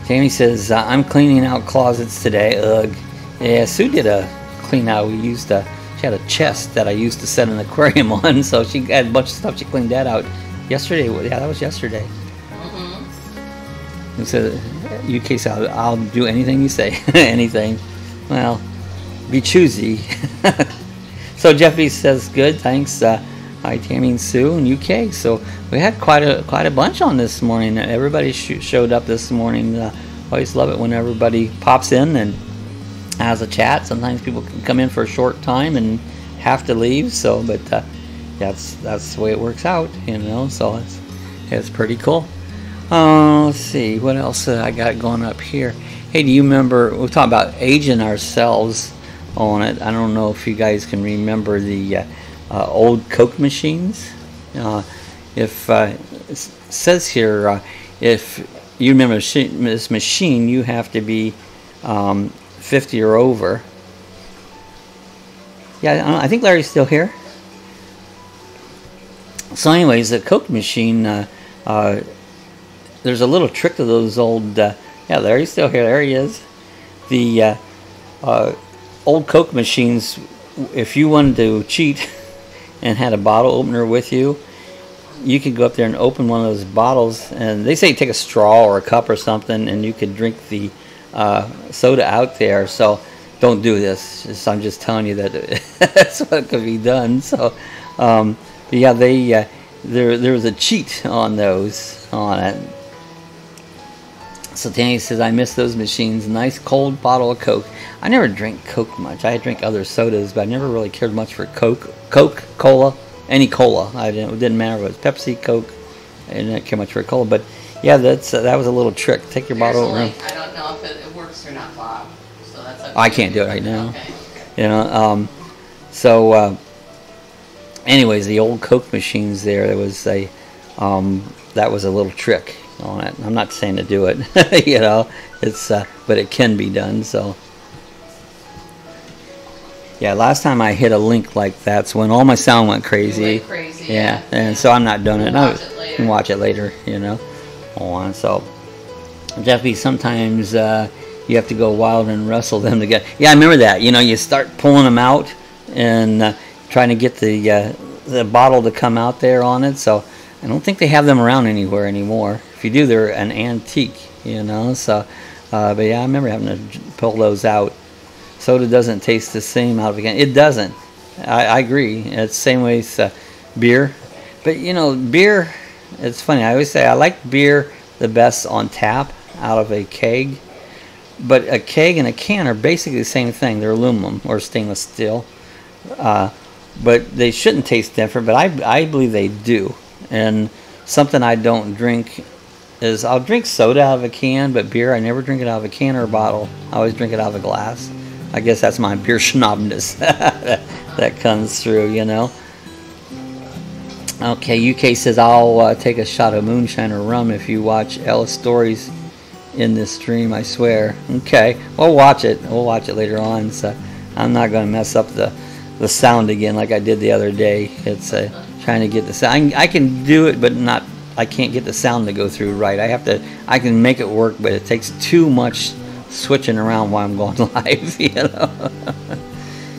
Tammy says I'm cleaning out closets today. Ugh. Yeah, Sue did a clean out. She had a chest that I used to set an aquarium on, so she had a bunch of stuff. She cleaned that out yesterday. Yeah, that was yesterday. Mm-hmm. So UK said I'll do anything you say. Anything. Well, be choosy. So Jeffy says good, thanks. Hi Tammy and Sue in UK. So we had quite a bunch on this morning. Everybody showed up this morning always love it when everybody pops in and has a chat. Sometimes people can come in for a short time and have to leave. So, but that's the way it works out, you know. So it's pretty cool. Let's see what else I got going up here. Hey, do you remember we're talking about aging ourselves on it? I don't know if you guys can remember the old Coke machines. If it says here, if you remember this machine, you have to be 50 or over. Yeah, I think Larry's still here. So anyways, the Coke machine, there's a little trick to those old, yeah, Larry's still here, there he is. The old Coke machines, if you wanted to cheat and had a bottle opener with you, you could go up there and open one of those bottles, and they say take a straw or a cup or something, and you could drink the soda out there. So don't do this. I'm just telling you that that's what could be done. So yeah, there was a cheat on those on it. So Tammy says, I miss those machines. Nice cold bottle of Coke. I never drank Coke much. I drink other sodas, but I never really cared much for Coke, Cola, any cola. It didn't matter if it was Pepsi, Coke. I didn't care much for cola. But yeah, that was a little trick. Take your bottle around. I don't know if it works or not, Bob. So that's up to I can't do it right now. Okay. You know. So anyways, the old Coke machines there was a that was a little trick on it. I'm not saying to do it, you know. It's but it can be done. So yeah, last time I hit a link like that's when all my sound went crazy. You went crazy. Yeah, and so I'm not doing it. We'll can watch it later, you know. So definitely sometimes you have to go wild and wrestle them together. Yeah, I remember that. You know, you start pulling them out and trying to get the bottle to come out there on it. So I don't think they have them around anywhere anymore. If you do, they're an antique, you know. So, but yeah, I remember having to pull those out. Soda doesn't taste the same out of a can. It doesn't. I agree. It's the same way as beer. But you know, beer. It's funny. I always say I like beer the best on tap out of a keg. But a keg and a can are basically the same thing. They're aluminum or stainless steel. But they shouldn't taste different. But I believe they do. And something I don't drink is I'll drink soda out of a can, but beer I never drink it out of a can or a bottle. I always drink it out of a glass. I guess that's my beer snobness that comes through, you know. Okay, UK says I'll take a shot of moonshine or rum if you watch Ellis stories in this stream. I swear. Okay, we'll watch it. We'll watch it later on. So I'm not going to mess up the sound again like I did the other day. It's trying to get the sound. I can do it, but not. I can't get the sound to go through right. I can make it work, but it takes too much switching around while I'm going live, you know.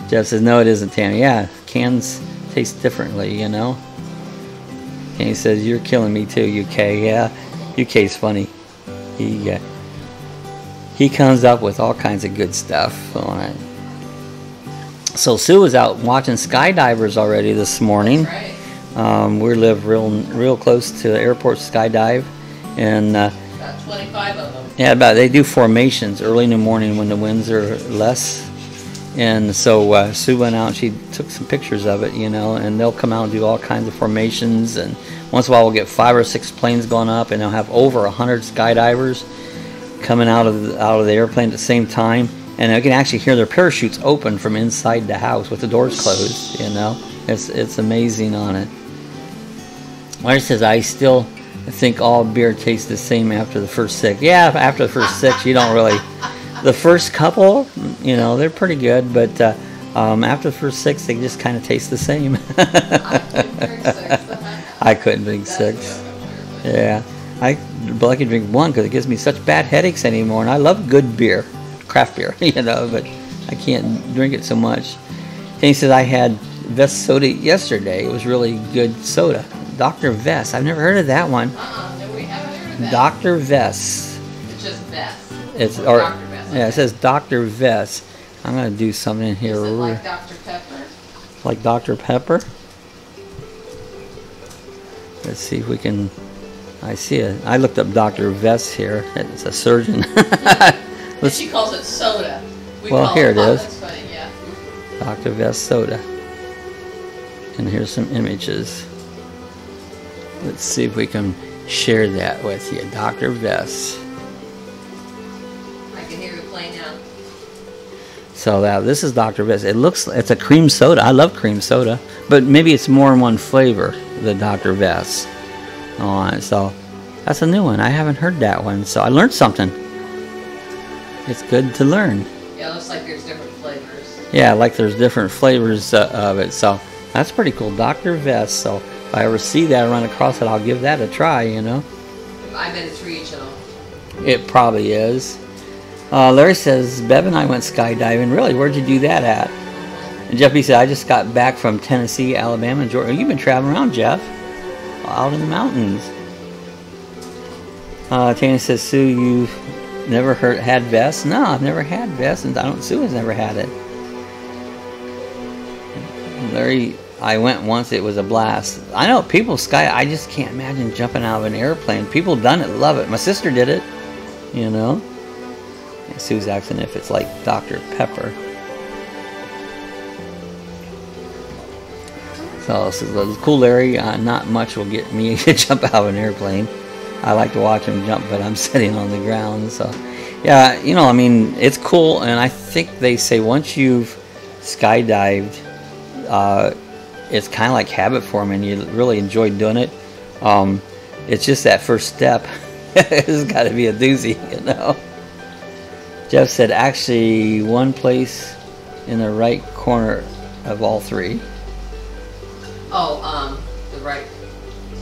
Jeff says, no, it isn't, Tammy. Yeah, cans taste differently, you know. Tammy says, you're killing me too, UK. Yeah, UK's funny. He comes up with all kinds of good stuff on it. So Sue was out watching skydivers already this morning. That's right. We live real close to the airport skydive, and About 25 of them. yeah, they do formations early in the morning when the winds are less. And so Sue went out and she took some pictures of it, you know, and they'll come out and do all kinds of formations. And once in a while we'll get 5 or 6 planes going up, and they'll have over 100 skydivers coming out of the airplane at the same time. And I can actually hear their parachutes open from inside the house with the doors closed, you know. It's amazing on it. Larry says, I still think all beer tastes the same after the first 6. Yeah, after the first 6, you don't really. The first couple, you know, they're pretty good, but after the first 6, they just kind of taste the same. I couldn't drink 6. Yeah, I can drink 1 because it gives me such bad headaches anymore, and I love good beer, craft beer, you know, but I can't drink it so much. And he says, I had Vest soda yesterday. It was really good soda. Dr. Vest. I've never heard of that one. No, we haven't heard of that. Dr. Vest. It's just Vest. It's or Dr. Vest. Yeah, it says Dr. Vest. I'm gonna do something here. Is it like Dr. Pepper? Like Dr. Pepper. Let's see if we can I see it. I looked up Dr. Vess here. It's a surgeon. And she calls it soda. Well, here it is. That's funny, yeah. Dr. Vess soda. And here's some images. Let's see if we can share that with you. Dr. Vess. I can hear you playing now. So this is Dr. Vess. It's a cream soda. I love cream soda, but maybe it's more in one flavor, the Dr. Vess. So that's a new one. I haven't heard that one, so I learned something. It's good to learn. Yeah, it looks like there's different flavors. Yeah, like there's different flavors of it. So that's pretty cool. Dr. Vess. So if I ever see that or run across it, I'll give that a try, you know. I bet it's regional. It probably is. Larry says, Bev and I went skydiving. Really? Where'd you do that at? And Jeff B said, I just got back from Tennessee, Alabama, and Georgia. You've been traveling around, Jeff. Out in the mountains. Tanya says, Sue, you've never had vests? No, I've never had vests, and Sue has never had it. Larry, I went once. It was a blast. I know people I just can't imagine jumping out of an airplane. People done it, love it. My sister did it, you know. And Sue's asking if it's like Dr. Pepper. So this is cool, Larry. Not much will get me to jump out of an airplane. I like to watch him jump, but I'm sitting on the ground. So, yeah, you know, I mean, it's cool. And I think they say once you've skydived, it's kind of like habit forming. You really enjoy doing it. It's just that first step. It's got to be a doozy, you know. Jeff said, actually, one place in the right corner of all three. Oh, the right,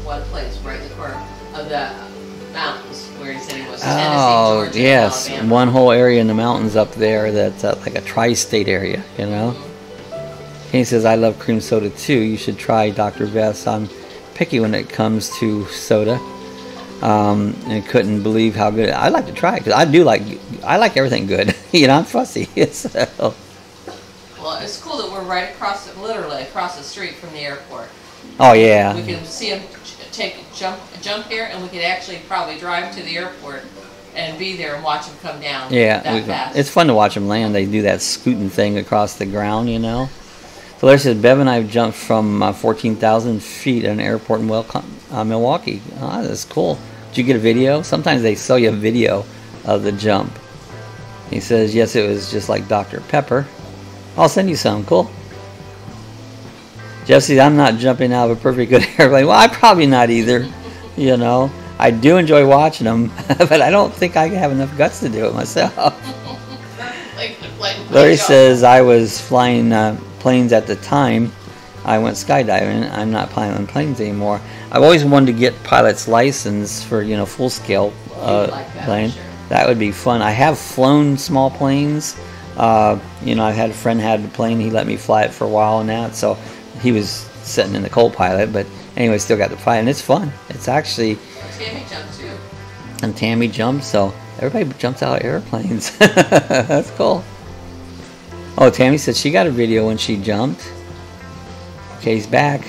one place right in the corner of the mountains where he said he was. Tennessee, Georgia, yes, Alabama. one whole area in the mountains up there that's like a tri-state area, you know. He says, I love cream soda too. You should try Dr. Vess. I'm picky when it comes to soda. And couldn't believe how good I like to try it because I like everything good. You know, I'm fussy. So. Well, it's cool that we're right across, literally across the street from the airport. Oh yeah. We can see him take a jump here, and we could actually probably drive to the airport and be there and watch him come down. Yeah, that fast. It's fun to watch them land. They do that scooting thing across the ground, you know. So Larry says, Bev and I jumped from 14,000 feet at an airport in Milwaukee. Oh, that's cool. Did you get a video? Sometimes they sell you a video of the jump. He says, yes, it was just like Dr. Pepper. I'll send you some. Cool. Jeff says, I'm not jumping out of a perfectly good airplane. Well, I'm probably not either. You know, I do enjoy watching them, but I don't think I have enough guts to do it myself. Larry says, I was flying planes at the time I went skydiving. I'm not piloting planes anymore. I've always wanted to get pilot's license for, you know, full scale plane. Sure. That would be fun. I have flown small planes. You know, I had a friend had a plane. He let me fly it for a while and that. So he was sitting in the co-pilot, but anyway, still got to fly, and it's fun. It's actually. Tammy jumped too. And Tammy jumps, so everybody jumps out of airplanes. That's cool. Oh, Tammy said she got a video when she jumped. Okay, he's back.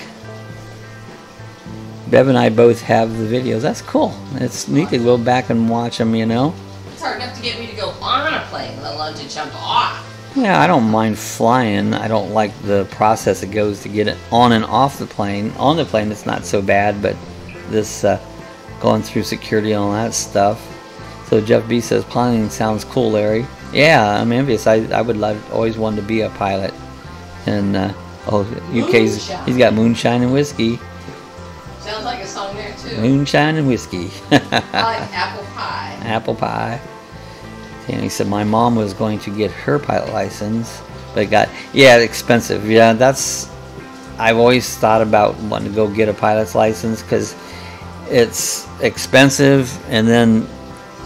Bev and I both have the videos. That's cool. It's neat to go back and watch them, you know. It's hard enough to get me to go on a plane, let alone to jump off. Yeah, I don't mind flying. I don't like the process it goes to get it on and off the plane. On the plane, it's not so bad, but this going through security and all that stuff. So Jeff B says, piloting sounds cool, Larry. Yeah, I'm envious. I would always wanted to be a pilot. And UK's, he's got moonshine and whiskey. Sounds like a song there too. Moonshine and whiskey. I like apple pie. Apple pie. And he said my mom was going to get her pilot license, but expensive. Yeah, I've always thought about wanting to go get a pilot's license because it's expensive, and then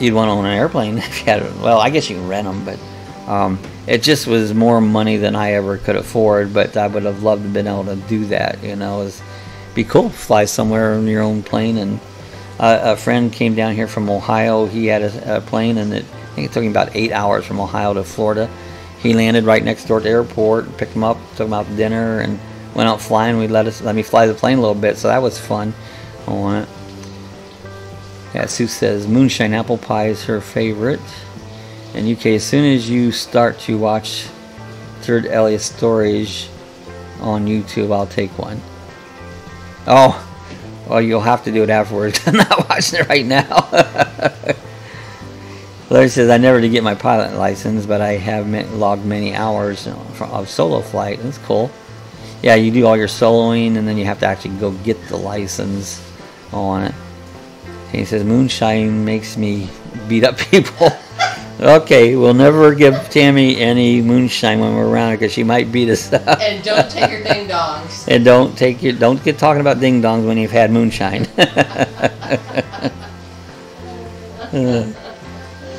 you'd want to own an airplane if you had. Well, I guess you can rent them, but it just was more money than I ever could afford. But I would have loved to have been able to do that. You know, it'd be cool. Fly somewhere in your own plane. And a friend came down here from Ohio. He had a plane, and I think it took him about 8 hours from Ohio to Florida. He landed right next door at the airport, picked him up, took him out to dinner, and went out flying. Let me fly the plane a little bit, so that was fun on it. Yeah, Sue says moonshine apple pie is her favorite. And UK, as soon as you start to watch Third Elliot stories on YouTube, I'll take one. Oh, well, you'll have to do it afterwards. I'm not watching it right now. Larry says, I never did get my pilot license, but I have logged many hours of solo flight. That's cool. Yeah, you do all your soloing, and then you have to actually go get the license on it. And he says, moonshine makes me beat up people. Okay, we'll never give Tammy any moonshine when we're around her, because she might beat us up. And don't take your ding-dongs. And don't get talking about ding-dongs when you've had moonshine.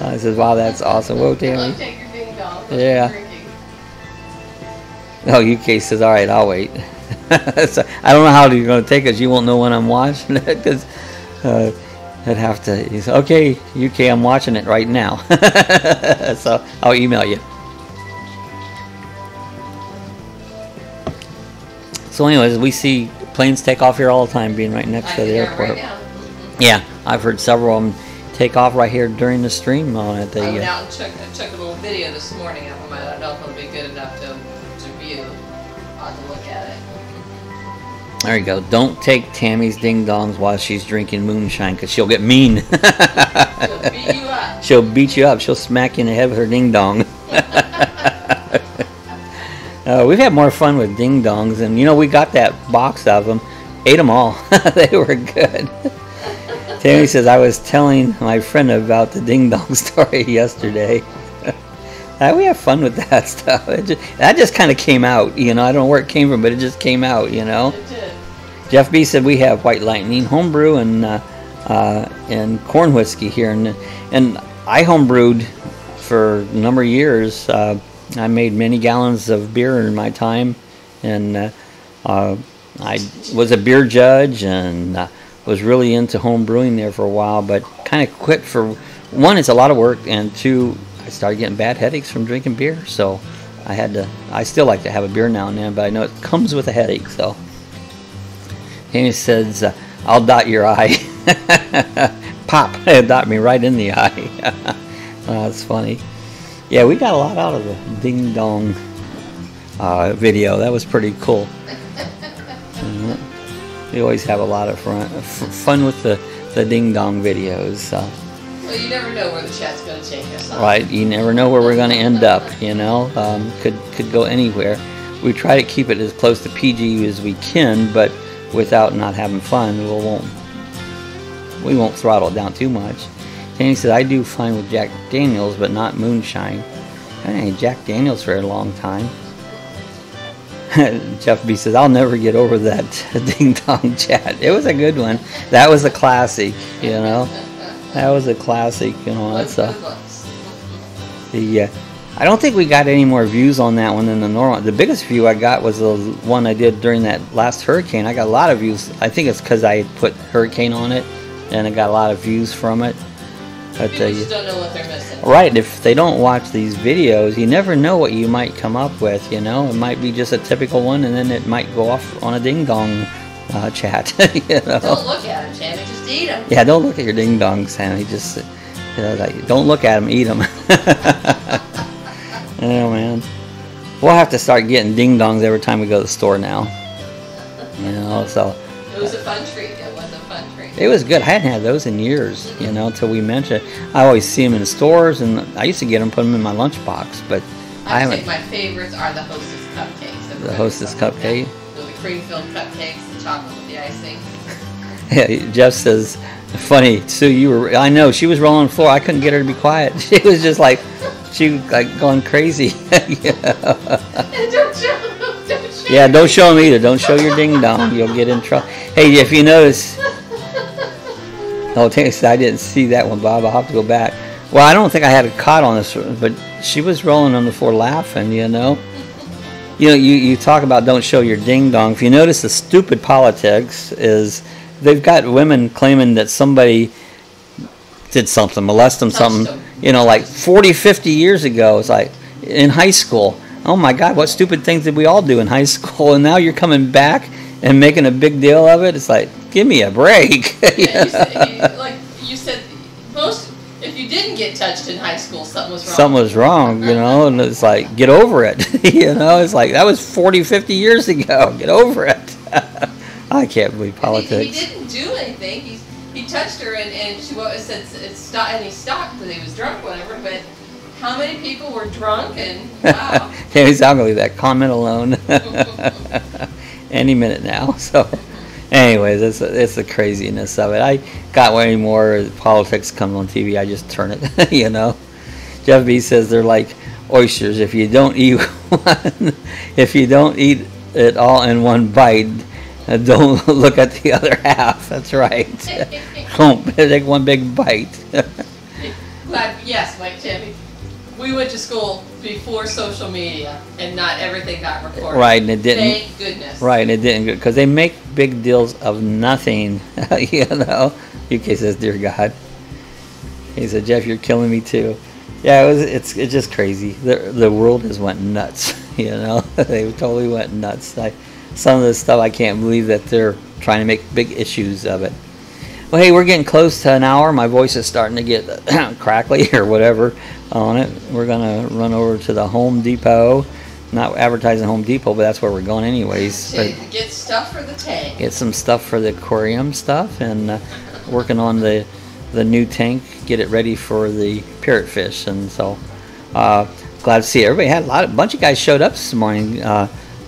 I says, wow, that's awesome. Whoa, Tammy. Don't take your ding-dongs. Yeah. Oh, UK says, all right, I'll wait. So, I don't know how you're going to take it. You won't know when I'm watching it, because I'd have to. He said, okay, UK, I'm watching it right now. So I'll email you. So anyways, we see planes take off here all the time, being right next to the airport. Right now. Yeah, I've heard several of them take off right here during the stream on it. I went out and took a little video this morning of them. I don't know if it'll be good enough to view. I'll have to look at it. There you go. Don't take Tammy's ding-dongs while she's drinking moonshine, because she'll get mean. She'll beat you up. She'll beat you up. She'll smack you in the head with her ding-dong. We've had more fun with ding-dongs, and you know, we got that box of them. Ate them all. They were good. Tammy says, I was telling my friend about the ding-dong story yesterday. We have fun with that stuff. That just kind of came out, you know. I don't know where it came from, but it just came out, you know. It did. Jeff B said we have White Lightning homebrew and corn whiskey here, and I homebrewed for a number of years. I made many gallons of beer in my time, and I was a beer judge and was really into home brewing there for a while, but kind of quit for one. It's a lot of work, and two, I started getting bad headaches from drinking beer, so I still like to have a beer now and then, but I know it comes with a headache. So Amy says, I'll dot your eye. Pop, dot me right in the eye. Oh, that's funny. Yeah, we got a lot out of the ding dong video. That was pretty cool. We always have a lot of fun with the ding dong videos. Well, you never know where the chat's going to take us. Right, you never know where we're going to end up, you know. Could go anywhere. We try to keep it as close to PG as we can, but without not having fun, we won't throttle it down too much. Danny said, I do fine with Jack Daniels, but not moonshine. I haven't had Jack Daniels for a long time. Jeff B says, I'll never get over that ding dong chat. It was a good one. That was a classic, you know. That was a classic, you know. That's I don't think we got any more views on that one than the normal. The biggest view I got was the one I did during that last hurricane. I got a lot of views. I think it's because I put hurricane on it, and I got a lot of views from it. But, people just don't know what they're missing. Right, if they don't watch these videos, you never know what you might come up with, you know. It might be just a typical one, and then it might go off on a ding-dong chat, you know. Don't look at them, Tammy, just eat them. Yeah, don't look at your ding-dongs, Tammy. Just, you know, like, don't look at them, eat them. Oh, man. We'll have to start getting ding-dongs every time we go to the store now. You know, so. It was a fun treat. It was a fun treat. It was good. I hadn't had those in years, you know, until we mentioned it. I always see them in the stores, and I used to get them, put them in my lunchbox, but I haven't. Think my favorites are the Hostess cupcakes. The Hostess cupcake? The cream-filled cupcakes, the chocolate with the icing. Yeah, Jeff says, funny, Sue, I know, she was rolling the floor. I couldn't get her to be quiet. She was just like, she was like going crazy. Don't show yeah, don't show them either. Don't show your ding-dong. You'll get in trouble. Hey, if you notice, oh, I didn't see that one, Bob. I'll have to go back. Well, I don't think I had a caught on this, but she was rolling on the floor laughing, you know. You know, you talk about don't show your ding-dong. If you notice, the stupid politics is they've got women claiming that somebody did something, molest them, something, you know, like 40, 50 years ago. It's like in high school. Oh, my God, what stupid things did we all do in high school? And now you're coming back and making a big deal of it? It's like, give me a break. Yeah, like you said didn't get touched in high school, something was wrong. Something was wrong, you know, and it's like, get over it. You know, it's like, that was 40, 50 years ago. Get over it. I can't believe politics. He didn't do anything. He touched her, and she said and he stopped because he was drunk, whatever. But how many people were drunk? And wow. Tammy's not gonna leave that comment alone. Any minute now. So, anyways, it's the craziness of it. I got way more politics coming on TV. I just turn it. You know. Jeff B says they're like oysters. If you don't eat one, if you don't eat it all in one bite, don't look at the other half. That's right. Don't take one big bite. Yes, Mike Tammy. We went to school before social media, and not everything got recorded. Right, and it didn't. Thank goodness. Right, and it didn't, because they make big deals of nothing. You know. UK says, "Dear God." He said, "Jeff, you're killing me too." Yeah, it's just crazy. The world just went nuts. You know, they totally went nuts. Some of this stuff, I can't believe that they're trying to make big issues of it. Well, hey, we're getting close to an hour. My voice is starting to get crackly or whatever on it. We're going to run over to the Home Depot. Not advertising Home Depot, but that's where we're going anyways. Get stuff for the tank. Get some stuff for the aquarium stuff, and working on the new tank, get it ready for the parrotfish. And so glad to see everybody. Had a bunch of guys showed up this morning.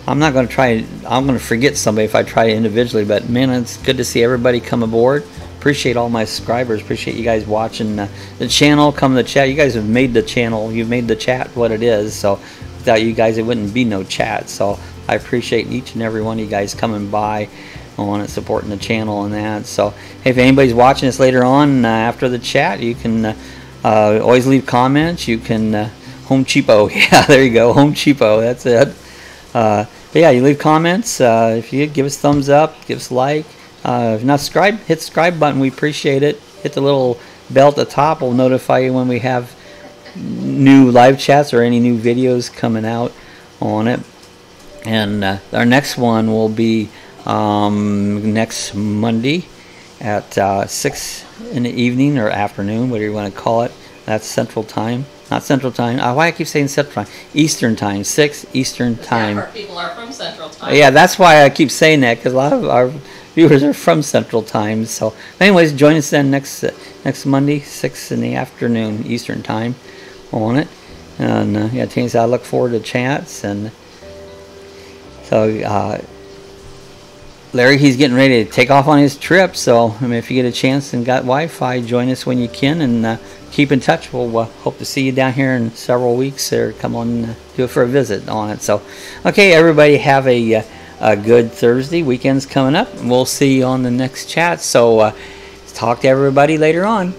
I'm not going to try. I'm going to forget somebody if I try individually. But man, it's good to see everybody come aboard. Appreciate all my subscribers. Appreciate you guys watching the channel. Come to the chat. You guys have made the channel. You've made the chat what it is. So without you guys, it wouldn't be no chat. So I appreciate each and every one of you guys coming by on it, supporting the channel and that. So hey, if anybody's watching this later on after the chat, you can always leave comments. You can Home Cheapo. Yeah, there you go. Home Cheapo. That's it. But yeah, you leave comments. If you give us thumbs up, give us a like. If you're not subscribed, hit the subscribe button. We appreciate it. Hit the little bell at the top. We'll notify you when we have new live chats or any new videos coming out on it. And our next one will be next Monday at 6 in the evening or afternoon, whatever you want to call it. That's Central Time. Not Central Time. Why I keep saying Central Time? Eastern Time. 6 Eastern Time. Yeah, people are from Central Time. Yeah, that's why I keep saying that, because a lot of our viewers are from Central Time. So, anyways, join us then next Monday, 6 in the afternoon Eastern Time on it. And yeah, Tammy said I look forward to chats. And so Larry, he's getting ready to take off on his trip. So, I mean, if you get a chance and got Wi-Fi, join us when you can, and keep in touch. We'll hope to see you down here in several weeks, or come on do it for a visit on it. So, okay, everybody, have a good Thursday. Weekend's coming up, and we'll see you on the next chat. So, talk to everybody later on.